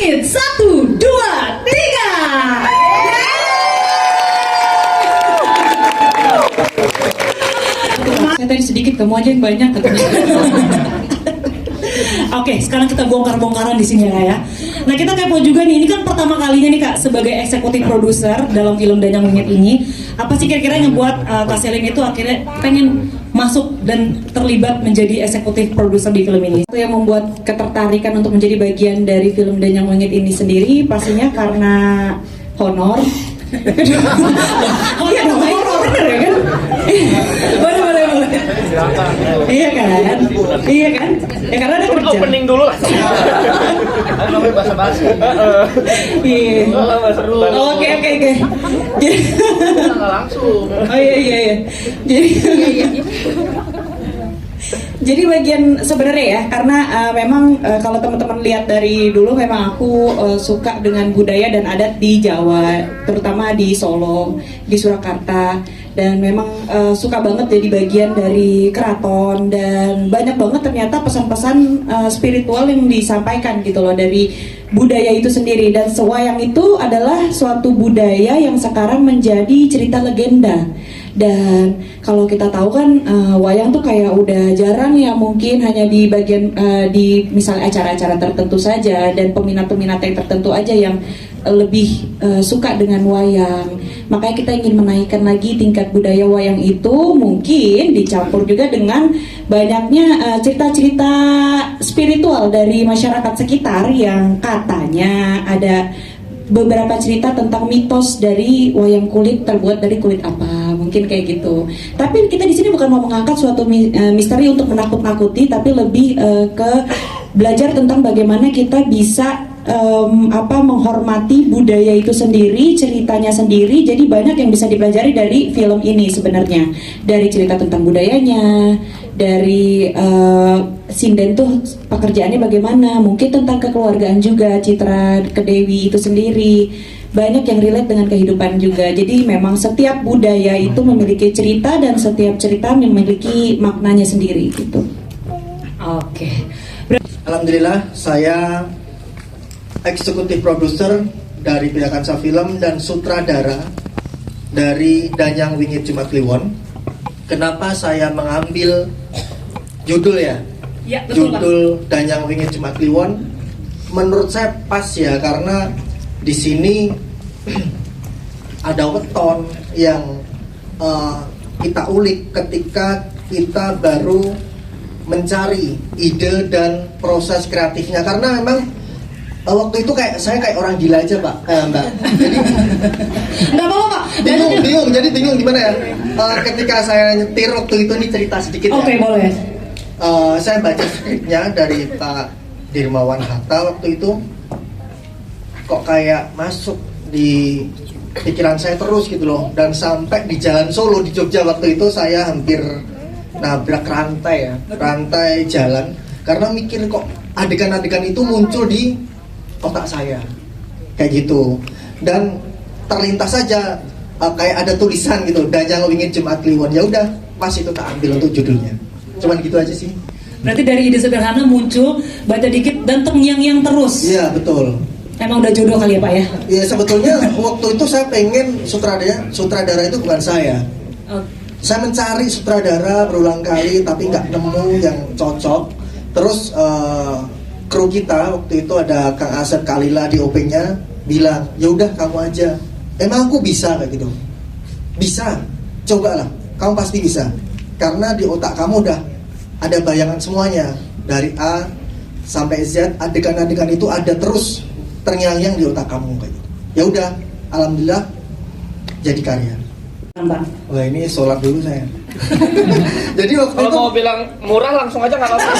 Wingit. 1, 2, 3. Saya tadi sedikit, kamu aja yang banyak katanya. Oke, sekarang kita bongkar-bongkaran di sini ya. Nah, kita kepo juga nih, ini kan pertama kalinya nih Kak sebagai eksekutif produser dalam film Danyang Wingit ini. Apa sih kira-kira yang ngebuat Kak Selin itu akhirnya pengen masuk dan terlibat menjadi eksekutif produser di film ini? Itu yang membuat ketertarikan untuk menjadi bagian dari film Danyang Wingit ini sendiri pastinya karena honor. Oh iya dong, honor bener ya kan? Boleh. Iya kan? Iya kan? Ya karena ada kerja. Opening dulu lah. Namanya basa-basi. Iya. Oke. Langsung. Oh iya. Jadi bagian sebenarnya ya, karena memang kalau teman-teman lihat dari dulu memang aku suka dengan budaya dan adat di Jawa, terutama di Solo, di Surakarta, dan memang suka banget jadi bagian dari keraton, dan banyak banget ternyata pesan-pesan spiritual yang disampaikan gitu loh dari budaya itu sendiri. Dan sewayang itu adalah suatu budaya yang sekarang menjadi cerita legenda. Dan kalau kita tahu kan wayang tuh kayak udah jarang ya, mungkin hanya di bagian di misalnya acara-acara tertentu saja, dan peminat-peminat yang tertentu aja yang lebih suka dengan wayang. Makanya kita ingin menaikkan lagi tingkat budaya wayang itu, mungkin dicampur juga dengan banyaknya cerita-cerita spiritual dari masyarakat sekitar yang katanya ada beberapa cerita tentang mitos dari wayang kulit terbuat dari kulit apa, mungkin kayak gitu. Tapi kita di sini bukan mau mengangkat suatu misteri untuk menakut-nakuti, tapi lebih ke belajar tentang bagaimana kita bisa menghormati budaya itu sendiri, ceritanya sendiri. Jadi banyak yang bisa dipelajari dari film ini sebenarnya, dari cerita tentang budayanya, dari sinden tuh pekerjaannya bagaimana, mungkin tentang kekeluargaan juga, Citra Kedewi itu sendiri banyak yang relate dengan kehidupan juga. Jadi memang setiap budaya itu memiliki cerita dan setiap cerita memiliki maknanya sendiri gitu. Oke. Alhamdulillah saya eksekutif produser dari pihak Kansa Film dan sutradara dari Danyang Wingit Jumat Kliwon. Kenapa saya mengambil judul ya? Ya, betul, judul Danyang Wingit Jumat Kliwon? Menurut saya pas ya, karena di sini ada weton yang kita ulik ketika kita baru mencari ide dan proses kreatifnya. Karena memang waktu itu saya kayak orang gila aja Pak, Mbak. Jadi nggak apa-apa Pak. Bingung. Jadi bingung gimana ya? Ketika saya nyetir waktu itu, nih cerita sedikit ya. Oke, boleh. Saya baca skripnya dari Pak Dirmawan Hatta waktu itu, kok kayak masuk di pikiran saya terus gitu loh. Dan sampai di Jalan Solo di Jogja waktu itu saya hampir nabrak rantai jalan, karena mikir kok adegan-adegan itu muncul di otak saya kayak gitu. Dan terlintas saja kayak ada tulisan gitu, Danyang Wingit Jumat Kliwon. Ya udah, pas itu tak ambil untuk judulnya. Cuman gitu aja sih. Berarti dari ide sederhana muncul, baca dikit dan terngiang-ngiang terus. Iya betul. Emang udah jodoh kali ya Pak ya? Iya, sebetulnya waktu itu saya pengen sutradara itu bukan saya. Saya mencari sutradara berulang kali tapi nggak nemu yang cocok. Terus kru kita waktu itu ada Kang Asep Kalila di OP-nya bilang, ya udah kamu aja. Emang aku bisa kayak gitu? Bisa, cobalah. Kamu pasti bisa. Karena di otak kamu udah ada bayangan semuanya, dari A sampai Z, adegan-adegan itu ada terus terngiang-ngiang di otak kamu kayak gitu. Ya udah, alhamdulillah jadi karya. Wah, ini sholat dulu saya. Jadi waktu Kalau itu mau bilang murah langsung aja nggak apa-apa.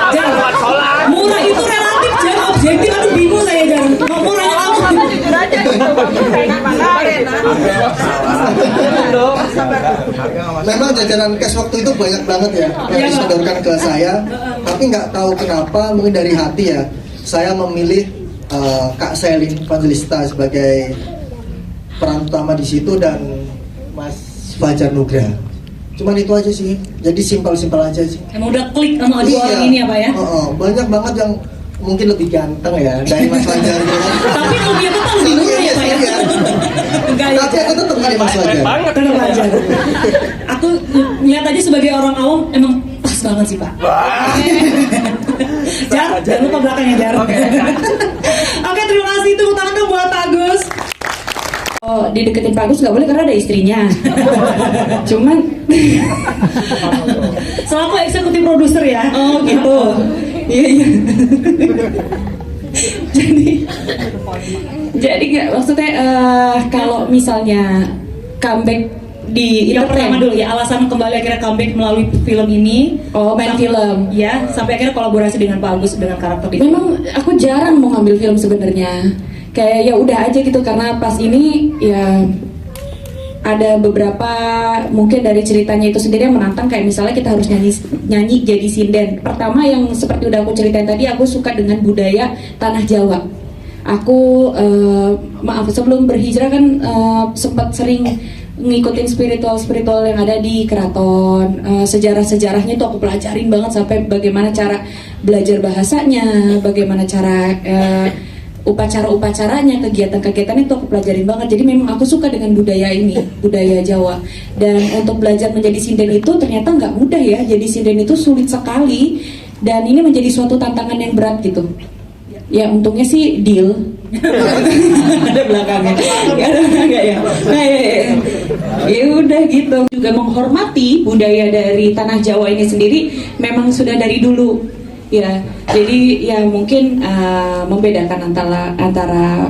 Jangan buat sholat. murah itu relatif, jangan objektif. Aduh bingung saya, jangan mau murahnya kamu. Jujur aja gitu. Kayak gimana arena. memang jajanan cash waktu itu banyak banget ya yang disodorkan ke saya, tapi nggak tahu kenapa, mungkin dari hati ya, saya memilih Kak Selin Evangelista sebagai peran utama di situ dan Mas Fajar Nugraha. Cuman itu aja sih. Jadi simpel-simpel aja sih. Emang udah klik sama dua orang ini apa ya? Banyak banget yang mungkin lebih ganteng ya dari Mas Fajar gitu kan. Tapi kalau dia tetap lebih muda ya Pak ya? Enggak ya. Tapi aku tetap pilih Mas Fajar. Tetap aja. Aku lihat aja sebagai orang awam emang pas banget sih Pak. Jar, jangan lupa belakangnya Jar. Oke, terima kasih. Tepuk tangan dong buat Pak Agus. Oh, dideketin Pak Agus nggak boleh karena ada istrinya. Cuman, soalnya aku eksekutif produser ya. Oh gitu. Iya iya. jadi nggak maksudnya kalau misalnya comeback di yang pertama dulu ya, alasan kembali akhirnya comeback melalui film ini. Oh, main film ya, sampai akhirnya kolaborasi dengan Pak Agus dengan karakter itu. Memang aku jarang mau ngambil film sebenarnya, kayak ya udah aja gitu, karena pas ini ya ada beberapa mungkin dari ceritanya itu sendiri yang menantang, kayak misalnya kita harus nyanyi jadi sinden. Pertama yang seperti udah aku ceritain tadi, aku suka dengan budaya tanah Jawa. Aku maaf sebelum berhijrah kan sempat sering ngikutin spiritual yang ada di keraton. Sejarah-sejarahnya tuh aku pelajarin banget, sampai bagaimana cara belajar bahasanya, bagaimana cara upacara-upacaranya, kegiatan-kegiatan itu aku pelajarin banget. Jadi memang aku suka dengan budaya ini, budaya Jawa. Dan untuk belajar menjadi sinden itu ternyata nggak mudah ya. Jadi sinden itu sulit sekali, dan ini menjadi suatu tantangan yang berat gitu. Ya untungnya sih deal. Ada belakangnya. Enggak ya. Nah, ya udah gitu. Juga menghormati budaya dari tanah Jawa ini sendiri memang sudah dari dulu. Ya, jadi ya mungkin membedakan antara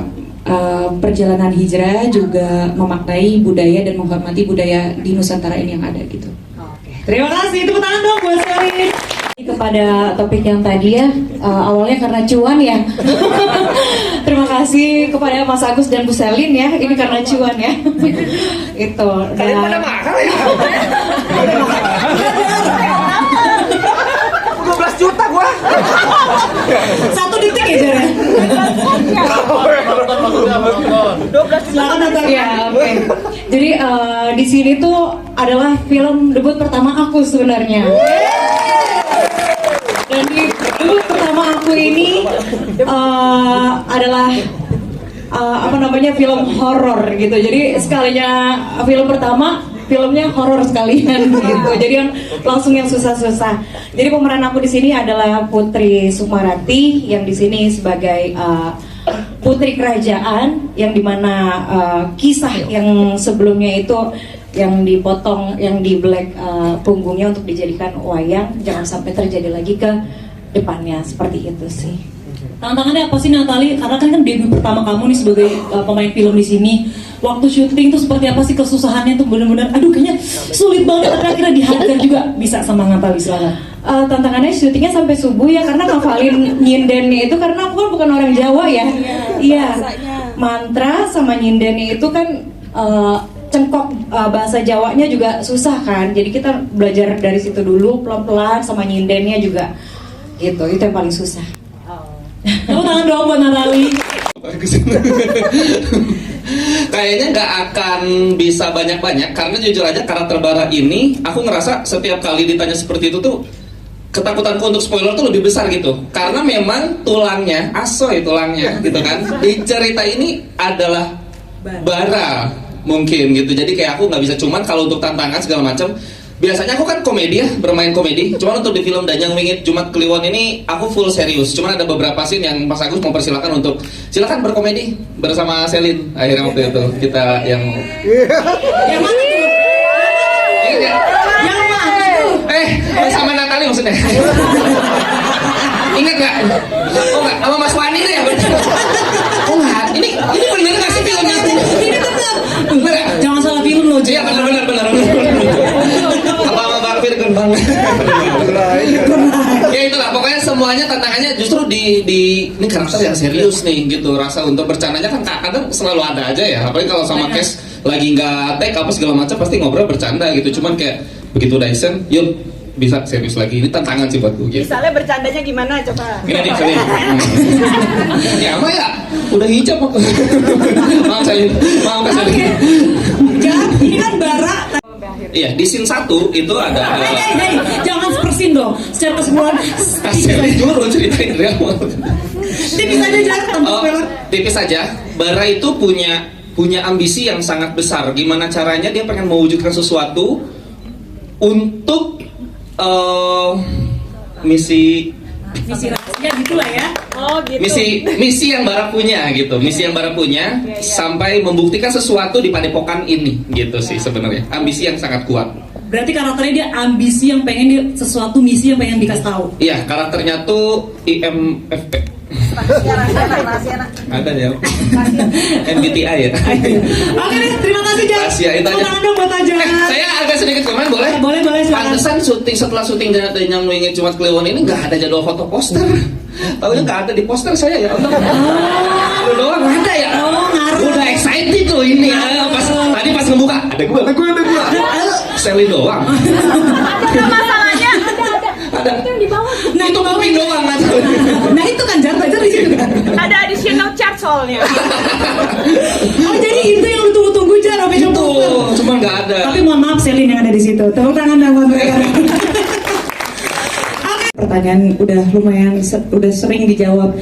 perjalanan hijrah juga memaknai budaya dan menghormati budaya di Nusantara ini yang ada gitu. Oke. Terima kasih, tepuk tangan dong buat Selin. Kepada topik yang tadi ya, awalnya karena cuan ya. Terima kasih kepada Mas Agus dan Bu Selin ya, ini karena cuan ya. Itu. Kalian pada mahal ya? 12 juta gua. 1 detik ya Jara? 12 juta nonton ya, oke. Jadi di sini tuh adalah film debut pertama aku sebenarnya. Dan di debut pertama aku ini adalah film horor gitu. Jadi sekalinya film pertama, filmnya horor sekalian gitu. Jadi langsung yang susah-susah. Jadi pemeran aku di sini adalah Putri Sumarati, yang di sini sebagai putri kerajaan, yang dimana kisah yang sebelumnya itu yang dipotong, yang di black punggungnya untuk dijadikan wayang, jangan sampai terjadi lagi ke depannya, seperti itu sih. Tantangannya apa sih Natali? Karena kan debut pertama kamu nih sebagai pemain film di sini. Waktu syuting tuh seperti apa sih kesusahannya tuh, benar-benar aduh kayaknya sulit banget, tapi akhirnya dihajar juga. Bisa sama Natali silakan. Tantangannya syutingnya sampai subuh ya, karena ngafalin nyindennya itu, karena aku kan bukan orang Jawa ya. Iya. Mantra sama nyindennya itu kan cengkok, bahasa Jawanya juga susah kan. Jadi kita belajar dari situ dulu pelan-pelan, sama nyindennya juga. Gitu, itu yang paling susah. Kamu tangan dong buat Natali. Kayaknya nggak akan bisa banyak-banyak, karena jujur aja karakter Bara ini aku ngerasa setiap kali ditanya seperti itu tuh ketakutanku untuk spoiler tuh lebih besar gitu, karena memang tulangnya tulangnya gitu kan di cerita ini adalah Bara mungkin gitu. Jadi kayak aku nggak bisa, cuman kalau untuk tantangan segala macam, biasanya aku kan komedi ya, bermain komedi. Cuman untuk di film Danyang Wingit Jumat Kliwon ini aku full serius. Cuman ada beberapa scene yang Mas Agus mempersilahkan untuk silakan berkomedi bersama Selin. Akhirnya waktu itu kita yang mana tuh? Yang mana tuh? Sama Natali maksudnya. Ingat nggak? Oh nggak, sama Mas Wani tuh ya? Oh nggak, ini bener nggak sih filmnya? Ini tetap. Jangan salah film loh. Iya benar. Apa sama Bang Firgun Bang? Ya itulah, pokoknya semuanya tantangannya justru di ini karakter yang serius nih gitu. Rasa untuk bercandanya kan kadang selalu ada aja ya. Apalagi kalau sama Kes lagi nggak take apa segala macam, pasti ngobrol bercanda gitu. Cuman kayak begitu udah isen, yuk bisa serius lagi. Ini tantangan sih buat gue gitu. Misalnya bercandanya gimana coba? Gini nih Selin. Ya apa ya? Udah hijab aku. Maaf Selin. Ya, ini kan Bara. Iya, di scene 1 itu ada Hei, jangan sepersin dong. Secara keseluruhan. Asli dulu ceritain real. Tipis aja jangan tanpa spoiler. Tipis aja. Bara itu punya ambisi yang sangat besar. Gimana caranya dia pengen mewujudkan sesuatu untuk misi rahasia gitulah ya. Oh gitu. misi yang Bara punya gitu. Misi yang Bara punya sampai membuktikan sesuatu di padepokan ini gitu sih sebenarnya. Ambisi yang sangat kuat. Berarti karakternya dia ambisi yang pengen sesuatu misi yang pengen dikasih tahu. Iya, karakternya tuh IMFP. Rahasia. Ada ya. MBTI ya. Oke deh, terima kasih Jan. Rahasia itu aja. Tangan dong buat aja. Saya agak sedikit komen boleh? Boleh silakan. Pantesan setelah syuting dengan Wingit Jumat Kliwon ini nggak ada jadwal foto poster. Taunya nggak ada di poster saya ya. Lu doang nggak ada ya. Ngaruh. Udah excited tuh ini. Tadi pas ngebuka ada gua. Selin doang. Ada masalahnya. Ada. Itu yang di bawah. Nah, Itu kuping doang nggak tahu. Nah itu kan Jan, di situ kan. Ada additional charge soalnya. Oh jadi itu yang lu tunggu-tunggu Jan, sampai Itu poster. cuma nggak ada. Tapi mohon maaf Selin yang ada di situ. Tepuk tangan dong buat mereka. Oke. Pertanyaan udah lumayan udah sering dijawab.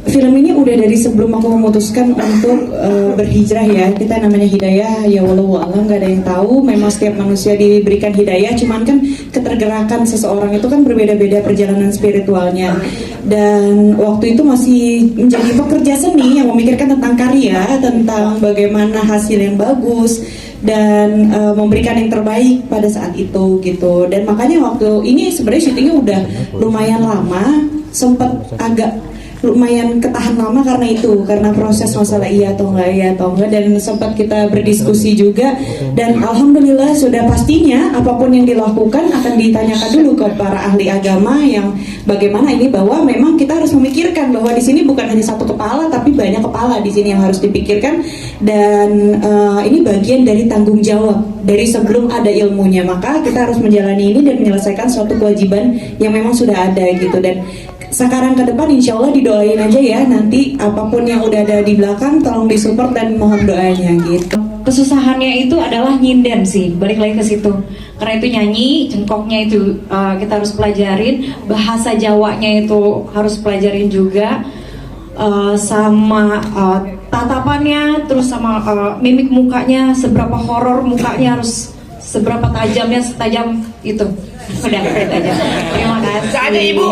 Film ini udah dari sebelum aku memutuskan untuk berhijrah ya. Kita namanya hidayah ya wallahu alam, nggak ada yang tahu. Memang setiap manusia diberikan hidayah, cuman kan ketergerakan seseorang itu kan berbeda-beda perjalanan spiritualnya. Dan waktu itu masih menjadi pekerja seni yang memikirkan tentang karya, tentang bagaimana hasil yang bagus dan memberikan yang terbaik pada saat itu gitu. Dan makanya waktu ini sebenarnya syutingnya udah lumayan lama, sempat agak lumayan ketahan lama karena proses masalah iya atau enggak dan sempat kita berdiskusi juga dan alhamdulillah sudah pastinya apapun yang dilakukan akan ditanyakan dulu ke para ahli agama yang bagaimana ini bahwa memang kita harus memikirkan bahwa di sini bukan hanya satu kepala tapi banyak kepala di sini yang harus dipikirkan dan ini bagian dari tanggung jawab dari sebelum ada ilmunya, maka kita harus menjalani ini dan menyelesaikan suatu kewajiban yang memang sudah ada gitu. Dan sekarang ke depan insya Allah didoain aja ya, nanti apapun yang udah ada di belakang tolong disupport dan mohon doanya gitu. Kesusahannya itu adalah nyinden sih, balik lagi ke situ. Karena itu nyanyi, cengkoknya itu kita harus pelajarin, bahasa Jawanya itu harus pelajarin juga, sama tatapannya, terus sama mimik mukanya, seberapa horor mukanya harus seberapa tajamnya, setajam itu. Udah aja. Terima kasih. Ada ibu.